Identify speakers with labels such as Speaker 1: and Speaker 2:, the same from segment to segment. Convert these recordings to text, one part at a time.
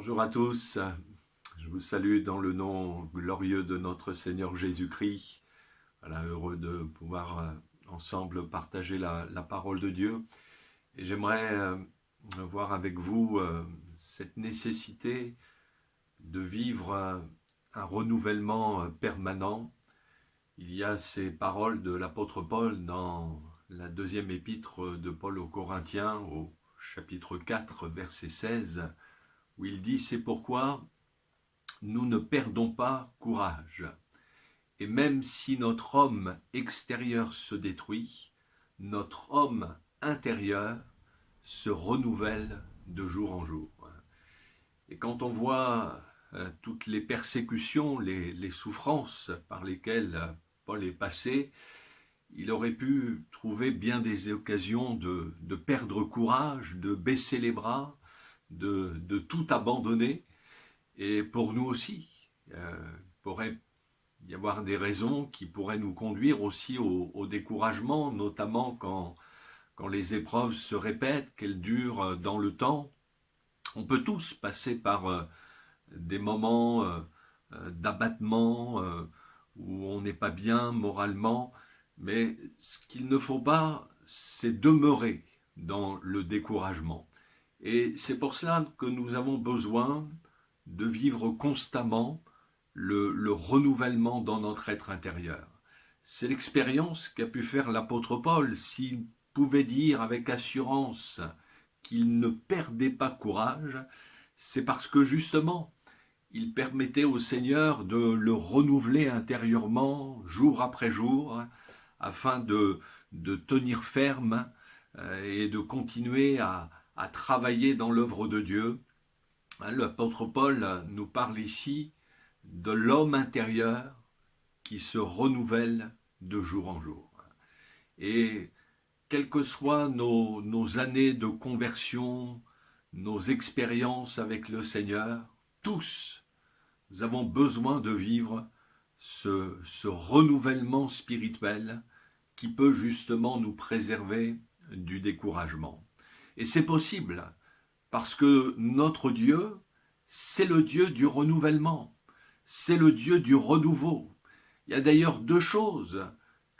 Speaker 1: Bonjour à tous, je vous salue dans le nom glorieux de notre Seigneur Jésus-Christ. Voilà, heureux de pouvoir ensemble partager la parole de Dieu. Et j'aimerais voir avec vous cette nécessité de vivre un renouvellement permanent. Il y a ces paroles de l'apôtre Paul dans la deuxième épître de Paul aux Corinthiens, au chapitre 4, verset 16, où il dit « C'est pourquoi nous ne perdons pas courage. Et même si notre homme extérieur se détruit, notre homme intérieur se renouvelle de jour en jour. » Et quand on voit toutes les persécutions, les souffrances par lesquelles Paul est passé, il aurait pu trouver bien des occasions de perdre courage, de baisser les bras, de tout abandonner. Et pour nous aussi, il pourrait y avoir des raisons qui pourraient nous conduire aussi au découragement, notamment quand les épreuves se répètent, qu'elles durent dans le temps. On peut tous passer par des moments d'abattement où on n'est pas bien moralement, mais ce qu'il ne faut pas, c'est demeurer dans le découragement. Et c'est pour cela que nous avons besoin de vivre constamment le renouvellement dans notre être intérieur. C'est l'expérience qu'a pu faire l'apôtre Paul. S'il pouvait dire avec assurance qu'il ne perdait pas courage, c'est parce que justement, il permettait au Seigneur de le renouveler intérieurement, jour après jour, afin de tenir ferme et de continuer à travailler dans l'œuvre de Dieu. L'apôtre Paul nous parle ici de l'homme intérieur qui se renouvelle de jour en jour. Et quelles que soient nos années de conversion, nos expériences avec le Seigneur, tous, nous avons besoin de vivre ce renouvellement spirituel qui peut justement nous préserver du découragement. Et c'est possible, parce que notre Dieu, c'est le Dieu du renouvellement, c'est le Dieu du renouveau. Il y a d'ailleurs deux choses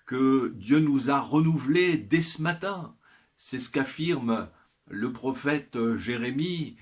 Speaker 1: que Dieu nous a renouvelées dès ce matin. C'est ce qu'affirme le prophète Jérémie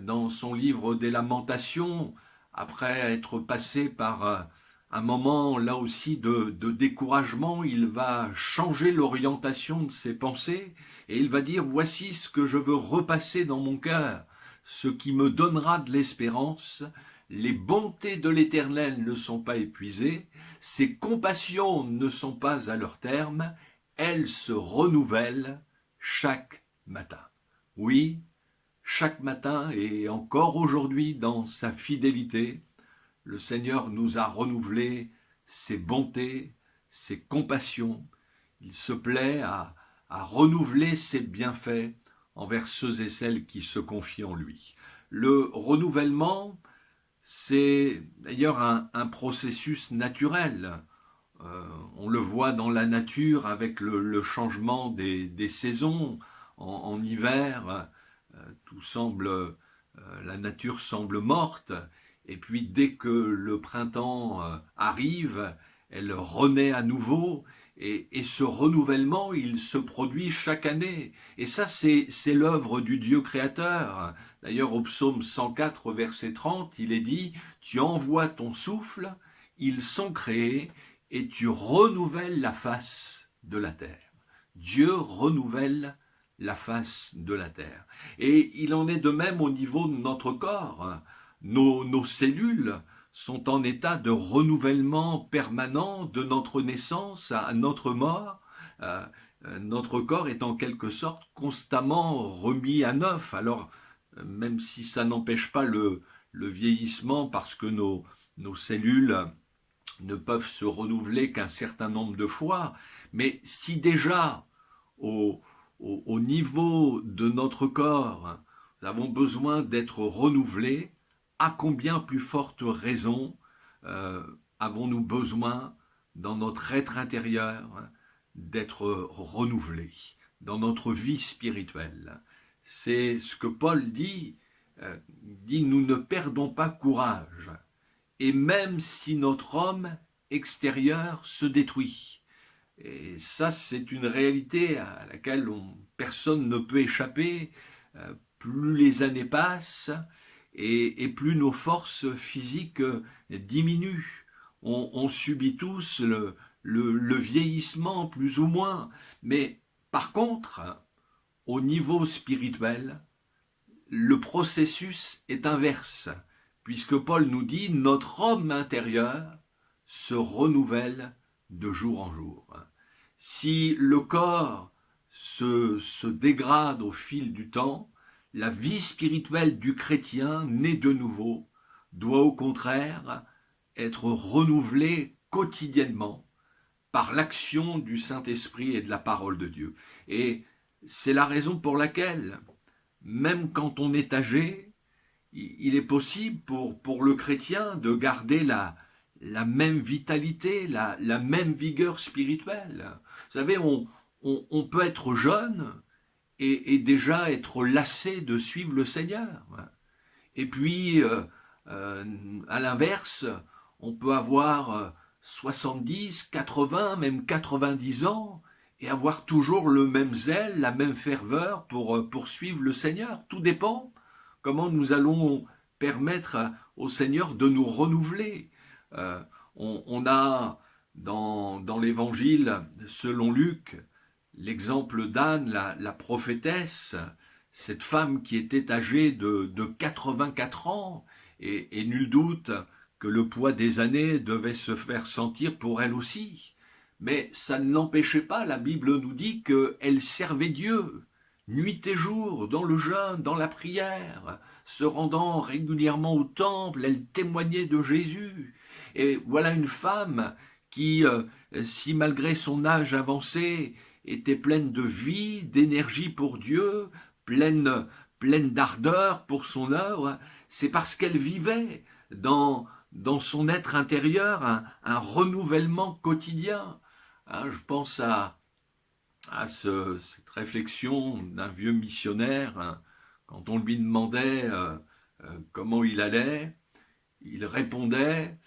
Speaker 1: dans son livre des Lamentations, après être passé par un moment là aussi de découragement. Il va changer l'orientation de ses pensées et il va dire « Voici ce que je veux repasser dans mon cœur, ce qui me donnera de l'espérance. Les bontés de l'Éternel ne sont pas épuisées, ses compassions ne sont pas à leur terme, elles se renouvellent chaque matin. » Oui, chaque matin et encore aujourd'hui dans sa fidélité, le Seigneur nous a renouvelé ses bontés, ses compassions. Il se plaît à renouveler ses bienfaits envers ceux et celles qui se confient en lui. Le renouvellement, c'est d'ailleurs un processus naturel. On le voit dans la nature avec le changement des saisons. En hiver, tout semble, la nature semble morte. Et puis dès que le printemps arrive, elle renaît à nouveau. Et ce renouvellement, il se produit chaque année. Et ça, c'est l'œuvre du Dieu créateur. D'ailleurs, au psaume 104, verset 30, il est dit « Tu envoies ton souffle, ils sont créés, et tu renouvelles la face de la terre. » Dieu renouvelle la face de la terre. Et il en est de même au niveau de notre corps. Nos cellules sont en état de renouvellement permanent de notre naissance à notre mort. Notre corps est en quelque sorte constamment remis à neuf. Alors, même si ça n'empêche pas le vieillissement, parce que nos cellules ne peuvent se renouveler qu'un certain nombre de fois, mais si déjà au niveau de notre corps, nous avons besoin d'être renouvelés, à combien plus forte raison avons-nous besoin dans notre être intérieur d'être renouvelés dans notre vie spirituelle. C'est ce que Paul dit dit « Nous ne perdons pas courage, et même si notre homme extérieur se détruit. » Et ça, c'est une réalité à laquelle personne ne peut échapper. Plus les années passent et plus nos forces physiques diminuent. On subit tous le vieillissement, plus ou moins. Mais par contre, au niveau spirituel, le processus est inverse, puisque Paul nous dit « Notre homme intérieur se renouvelle de jour en jour. » Si le corps se dégrade au fil du temps, la vie spirituelle du chrétien né de nouveau doit au contraire être renouvelée quotidiennement par l'action du Saint-Esprit et de la parole de Dieu. Et c'est la raison pour laquelle, même quand on est âgé, il est possible pour le chrétien de garder la même vitalité, la même vigueur spirituelle. Vous savez, on peut être jeune et déjà être lassé de suivre le Seigneur. Et puis, à l'inverse, on peut avoir 70, 80, même 90 ans et avoir toujours le même zèle, la même ferveur pour suivre le Seigneur. Tout dépend comment nous allons permettre au Seigneur de nous renouveler. On a dans l'évangile, selon Luc, l'exemple d'Anne, la prophétesse, cette femme qui était âgée de 84 ans, et nul doute que le poids des années devait se faire sentir pour elle aussi. Mais ça ne l'empêchait pas, la Bible nous dit qu'elle servait Dieu, nuit et jour, dans le jeûne, dans la prière, se rendant régulièrement au temple, elle témoignait de Jésus. Et voilà une femme qui, si malgré son âge avancé, était pleine de vie, d'énergie pour Dieu, pleine d'ardeur pour son œuvre, c'est parce qu'elle vivait dans son être intérieur un renouvellement quotidien. Je pense à cette réflexion d'un vieux missionnaire, quand on lui demandait comment il allait, il répondait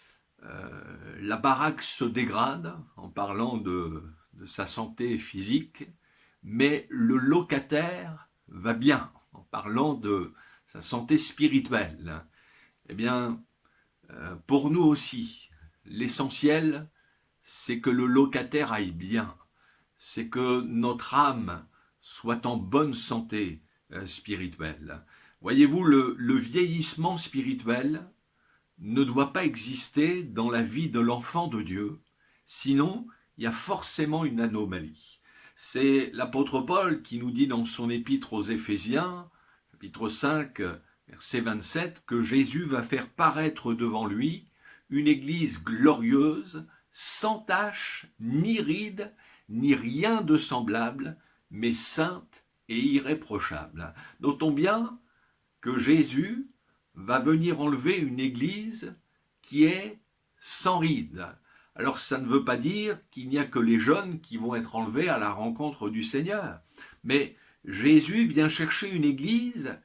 Speaker 1: la baraque se dégrade, en parlant de sa santé physique, mais le locataire va bien, en parlant de sa santé spirituelle. Eh bien, pour nous aussi, l'essentiel, c'est que le locataire aille bien, c'est que notre âme soit en bonne santé spirituelle. Voyez-vous, le vieillissement spirituel ne doit pas exister dans la vie de l'enfant de Dieu, sinon il y a forcément une anomalie. C'est l'apôtre Paul qui nous dit dans son épître aux Éphésiens, chapitre 5, verset 27, que Jésus va faire paraître devant lui une église glorieuse, sans tache, ni ride, ni rien de semblable, mais sainte et irréprochable. Notons bien que Jésus va venir enlever une église qui est sans ride. Alors ça ne veut pas dire qu'il n'y a que les jeunes qui vont être enlevés à la rencontre du Seigneur, mais Jésus vient chercher une église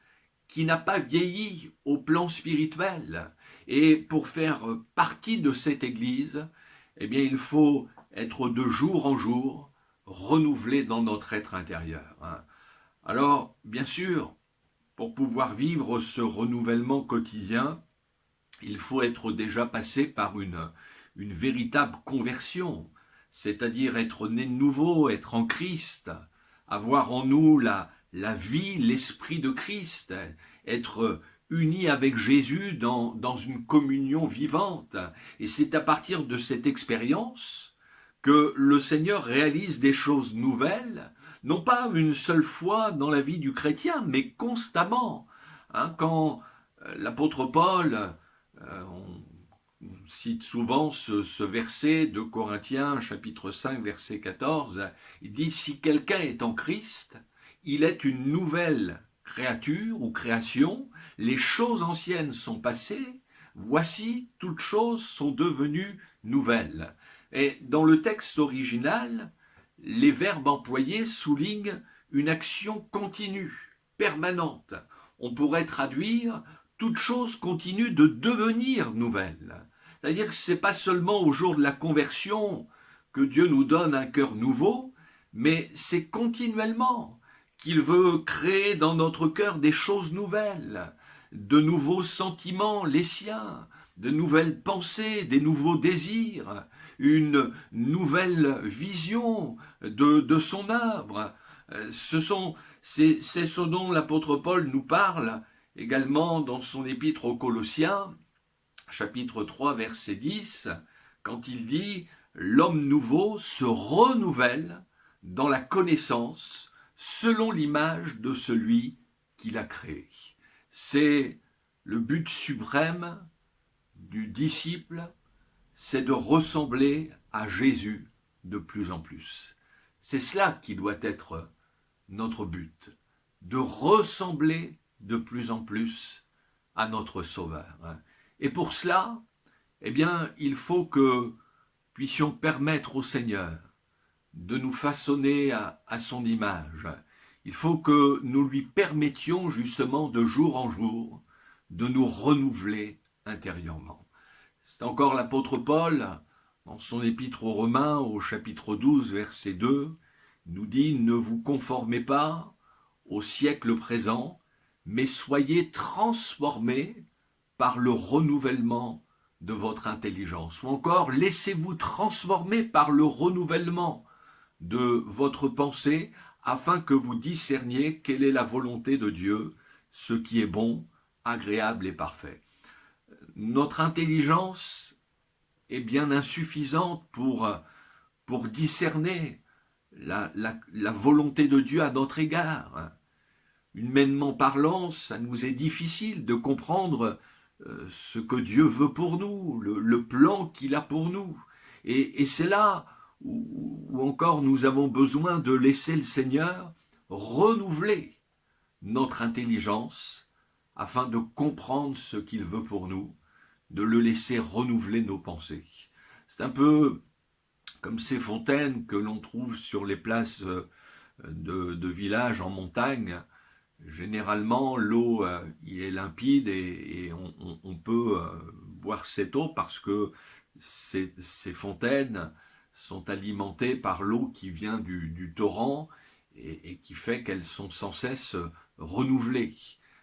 Speaker 1: qui n'a pas vieilli au plan spirituel. Et pour faire partie de cette église, eh bien, il faut être de jour en jour renouvelé dans notre être intérieur. Alors, bien sûr, pour pouvoir vivre ce renouvellement quotidien, il faut être déjà passé par une véritable conversion, c'est-à-dire être né de nouveau, être en Christ, avoir en nous la vie, l'esprit de Christ, être uni avec Jésus dans une communion vivante. Et c'est à partir de cette expérience que le Seigneur réalise des choses nouvelles, non pas une seule fois dans la vie du chrétien, mais constamment. Quand l'apôtre Paul, on cite souvent ce verset de Corinthiens, chapitre 5, verset 14, il dit « Si quelqu'un est en Christ, il est une nouvelle créature ou création, les choses anciennes sont passées, voici, toutes choses sont devenues nouvelles. » Et dans le texte original, les verbes employés soulignent une action continue, permanente. on pourrait traduire « toute chose continue de devenir nouvelle ». C'est-à-dire que ce n'est pas seulement au jour de la conversion que Dieu nous donne un cœur nouveau, mais c'est continuellement qu'il veut créer dans notre cœur des choses nouvelles, de nouveaux sentiments, les siens, de nouvelles pensées, des nouveaux désirs, une nouvelle vision de son œuvre. C'est ce dont l'apôtre Paul nous parle également dans son épître aux Colossiens, chapitre 3, verset 10, quand il dit « L'homme nouveau se renouvelle dans la connaissance selon l'image de celui qui l'a créé. » C'est le but suprême du disciple, c'est de ressembler à Jésus de plus en plus. C'est cela qui doit être notre but, de ressembler de plus en plus à notre Sauveur. Et pour cela, eh bien, il faut que puissions permettre au Seigneur de nous façonner à son image. Il faut que nous lui permettions justement de jour en jour de nous renouveler intérieurement. C'est encore l'apôtre Paul, dans son épître aux Romains, au chapitre 12, verset 2, nous dit « Ne vous conformez pas au siècle présent, mais soyez transformés par le renouvellement de votre intelligence. » Ou encore « Laissez-vous transformer par le renouvellement de votre pensée, afin que vous discerniez quelle est la volonté de Dieu, ce qui est bon, agréable et parfait. » Notre intelligence est bien insuffisante pour discerner la volonté de Dieu à notre égard. Humainement parlant, ça nous est difficile de comprendre ce que Dieu veut pour nous, le plan qu'il a pour nous. Et c'est là où encore nous avons besoin de laisser le Seigneur renouveler notre intelligence afin de comprendre ce qu'il veut pour nous, de le laisser renouveler nos pensées. C'est un peu comme ces fontaines que l'on trouve sur les places de villages en montagne. Généralement, l'eau est limpide et on peut boire cette eau parce que ces fontaines sont alimentées par l'eau qui vient du torrent et qui fait qu'elles sont sans cesse renouvelées.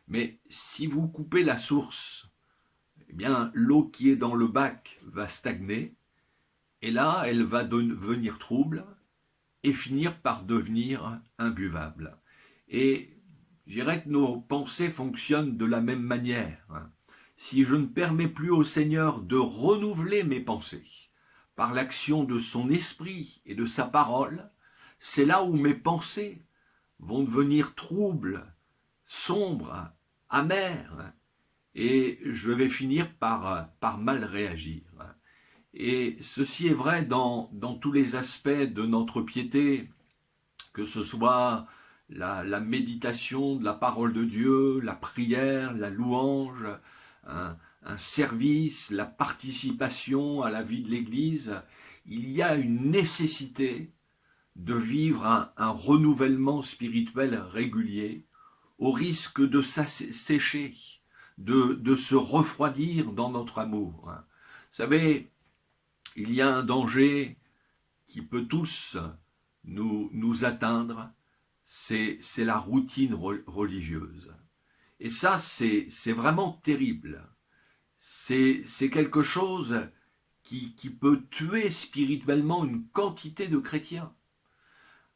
Speaker 1: Mais si vous coupez la source, eh bien l'eau qui est dans le bac va stagner et là elle va devenir trouble et finir par devenir imbuvable. Et je dirais que nos pensées fonctionnent de la même manière. Si je ne permets plus au Seigneur de renouveler mes pensées par l'action de son esprit et de sa parole, c'est là où mes pensées vont devenir troubles, sombres, amères, et je vais finir par mal réagir. Et ceci est vrai dans tous les aspects de notre piété, que ce soit la méditation de la parole de Dieu, la prière, la louange, un service, la participation à la vie de l'Église. Il y a une nécessité de vivre un renouvellement spirituel régulier, au risque de s'assécher, de se refroidir dans notre amour. Vous savez, il y a un danger qui peut tous nous atteindre, c'est la routine religieuse. Et ça, c'est vraiment terrible. C'est quelque chose qui peut tuer spirituellement une quantité de chrétiens.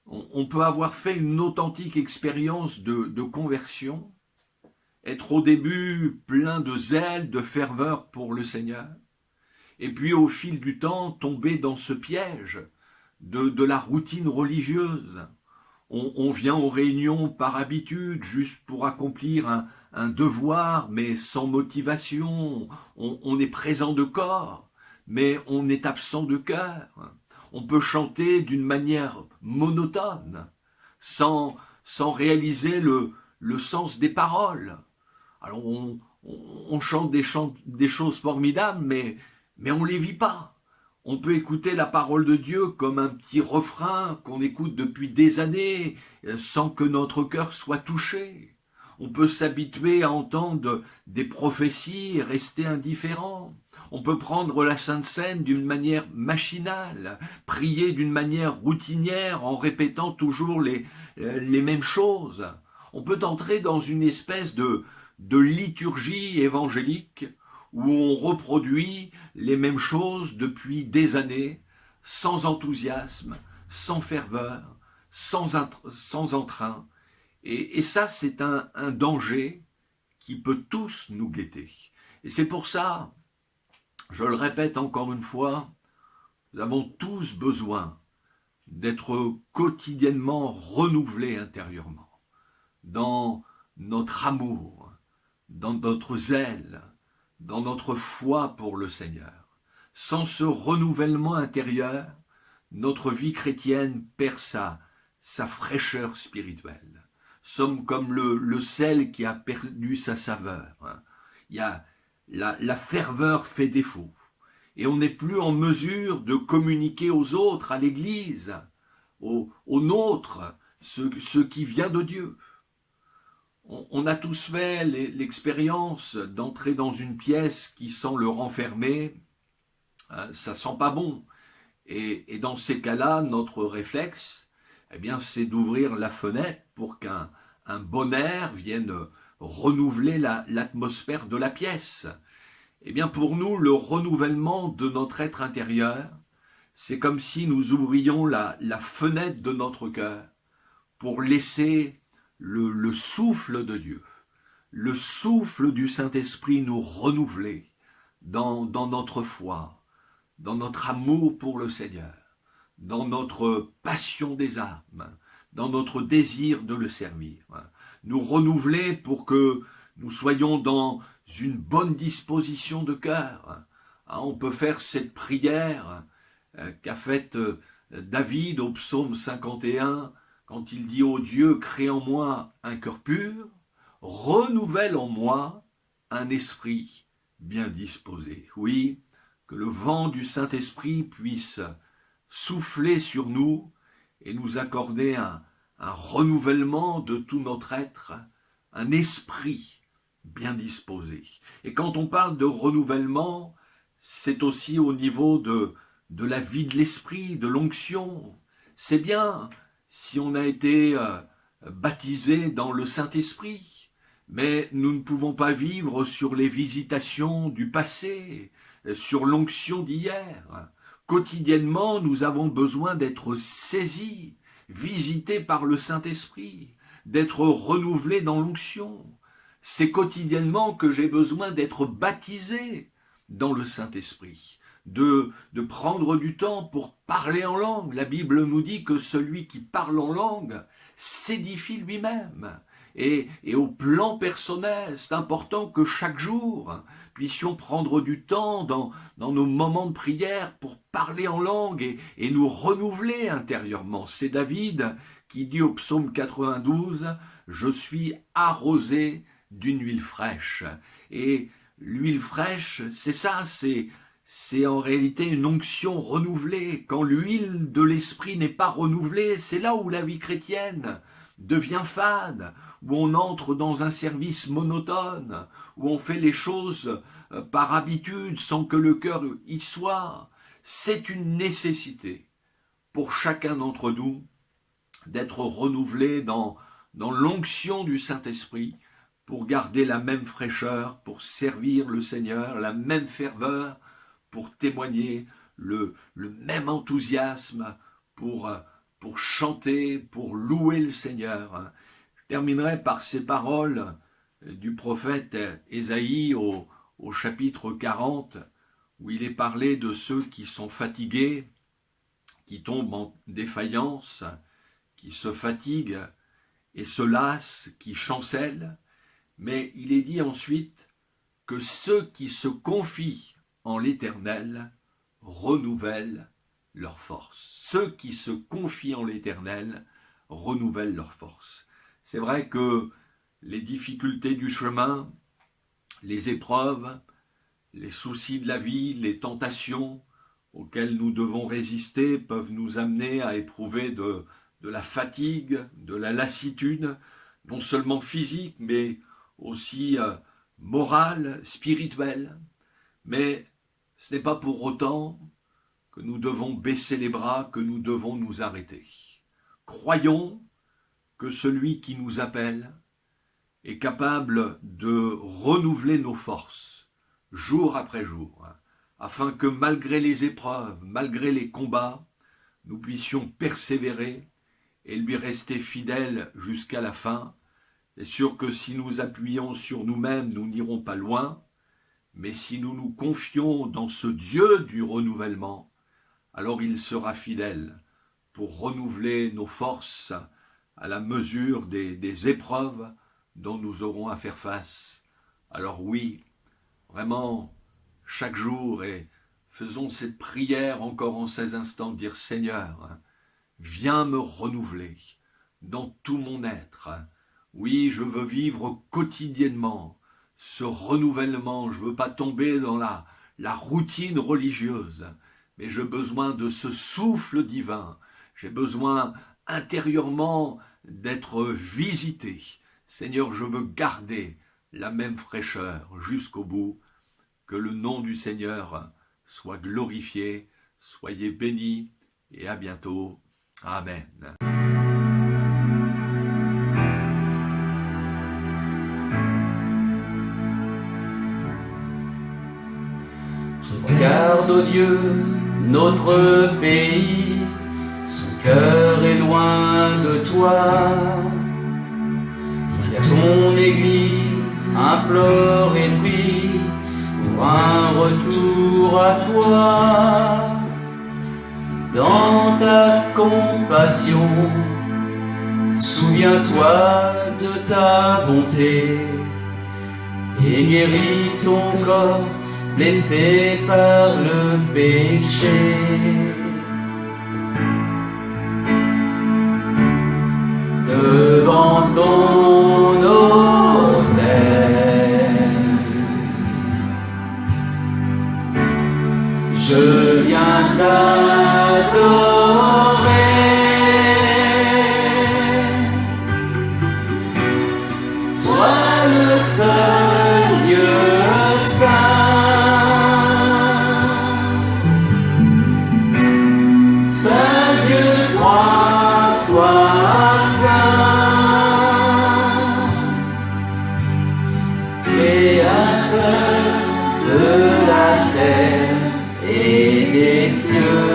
Speaker 1: On peut avoir fait une authentique expérience de conversion, être au début plein de zèle, de ferveur pour le Seigneur, et puis au fil du temps tomber dans ce piège de la routine religieuse. On vient aux réunions par habitude, juste pour accomplir un devoir, mais sans motivation. On est présent de corps, mais on est absent de cœur. On peut chanter d'une manière monotone, sans réaliser le sens des paroles. Alors on chante des choses formidables, mais on ne les vit pas. On peut écouter la parole de Dieu comme un petit refrain qu'on écoute depuis des années, sans que notre cœur soit touché. On peut s'habituer à entendre des prophéties et rester indifférent. On peut prendre la Sainte Seine d'une manière machinale, prier d'une manière routinière en répétant toujours les mêmes choses. On peut entrer dans une espèce de liturgie évangélique où on reproduit les mêmes choses depuis des années, sans enthousiasme, sans ferveur, sans entrain. Et ça, c'est un danger qui peut tous nous guetter. Et c'est pour ça, je le répète encore une fois, nous avons tous besoin d'être quotidiennement renouvelés intérieurement, dans notre amour, dans notre zèle, dans notre foi pour le Seigneur. Sans ce renouvellement intérieur, notre vie chrétienne perd sa fraîcheur spirituelle. Sommes comme le sel qui a perdu sa saveur. Il y a, la ferveur fait défaut. Et on n'est plus en mesure de communiquer aux autres, à l'Église, aux nôtres, ce qui vient de Dieu. On a tous fait l'expérience d'entrer dans une pièce qui sent le renfermer, ça sent pas bon. Et dans ces cas-là, notre réflexe, eh bien, c'est d'ouvrir la fenêtre pour qu'un bon air vienne renouveler l'atmosphère de la pièce. Eh bien, pour nous, le renouvellement de notre être intérieur, c'est comme si nous ouvrions la fenêtre de notre cœur pour laisser le souffle de Dieu, le souffle du Saint-Esprit nous renouveler dans notre foi, dans notre amour pour le Seigneur, dans notre passion des âmes, dans notre désir de le servir. Nous renouveler pour que nous soyons dans une bonne disposition de cœur. On peut faire cette prière qu'a faite David au psaume 51, quand il dit « Ô Dieu, crée en moi un cœur pur, renouvelle en moi un esprit bien disposé. » Oui, que le vent du Saint-Esprit puisse souffler sur nous et nous accorder un renouvellement de tout notre être, un esprit bien disposé. Et quand on parle de renouvellement, c'est aussi au niveau de la vie de l'esprit, de l'onction. C'est bien si on a été baptisé dans le Saint-Esprit, mais nous ne pouvons pas vivre sur les visitations du passé, sur l'onction d'hier. Quotidiennement, nous avons besoin d'être saisis, visités par le Saint-Esprit, d'être renouvelés dans l'onction. C'est quotidiennement que j'ai besoin d'être baptisé dans le Saint-Esprit, de prendre du temps pour parler en langue. La Bible nous dit que celui qui parle en langue s'édifie lui-même. Et au plan personnel, c'est important que chaque jour, puissions prendre du temps dans nos moments de prière pour parler en langue et nous renouveler intérieurement. C'est David qui dit au psaume 92, « Je suis arrosé d'une huile fraîche. » Et l'huile fraîche, c'est ça, c'est en réalité une onction renouvelée. Quand l'huile de l'esprit n'est pas renouvelée, c'est là où la vie chrétienne devient fade, où on entre dans un service monotone, où on fait les choses par habitude sans que le cœur y soit. C'est une nécessité pour chacun d'entre nous d'être renouvelé dans l'onction du Saint-Esprit pour garder la même fraîcheur, pour servir le Seigneur, la même ferveur, pour témoigner le même enthousiasme, pour chanter, pour louer le Seigneur. Je terminerai par ces paroles du prophète Ésaïe au chapitre 40, où il est parlé de ceux qui sont fatigués, qui tombent en défaillance, qui se fatiguent et se lassent, qui chancellent. Mais il est dit ensuite que ceux qui se confient en l'Éternel renouvellent leur force. Ceux qui se confient en l'Éternel renouvellent leur force. C'est vrai que les difficultés du chemin, les épreuves, les soucis de la vie, les tentations auxquelles nous devons résister peuvent nous amener à éprouver de la fatigue, de la lassitude, non seulement physique, mais aussi morale, spirituelle. Mais ce n'est pas pour autant que nous devons baisser les bras, que nous devons nous arrêter. Croyons que celui qui nous appelle est capable de renouveler nos forces, jour après jour, afin que malgré les épreuves, malgré les combats, nous puissions persévérer et lui rester fidèles jusqu'à la fin. C'est sûr que si nous appuyons sur nous-mêmes, nous n'irons pas loin, mais si nous nous confions dans ce Dieu du renouvellement, alors il sera fidèle pour renouveler nos forces à la mesure des épreuves dont nous aurons à faire face. Alors oui, vraiment, chaque jour, et faisons cette prière encore en ces instants, dire Seigneur, viens me renouveler dans tout mon être. Oui, je veux vivre quotidiennement ce renouvellement. Je ne veux pas tomber dans la routine religieuse, mais j'ai besoin de ce souffle divin. J'ai besoin intérieurement d'être visité. Seigneur, je veux garder la même fraîcheur jusqu'au bout. Que le nom du Seigneur soit glorifié. Soyez bénis et à bientôt. Amen.
Speaker 2: Regarde, ô Dieu, notre pays, son cœur est loin de toi. Vois ton Église implore et prie pour un retour à toi. Dans ta compassion, souviens-toi de ta bonté et guéris ton corps blessé par le péché. Devant ton autel, je viens t'adorer. Sois le seul Dieu saint. De la terre et des cieux,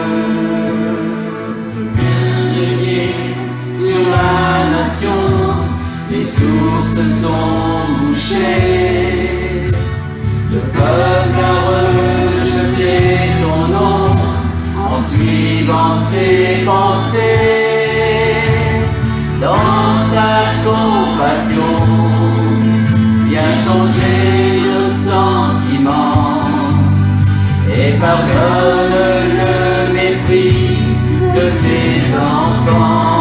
Speaker 2: régner sur la nation, les sources sont bouchées. Le peuple a rejeté ton nom en suivant ses pensées. Dans ta compassion, viens changer nos sentiments et pardonne le mépris de tes enfants.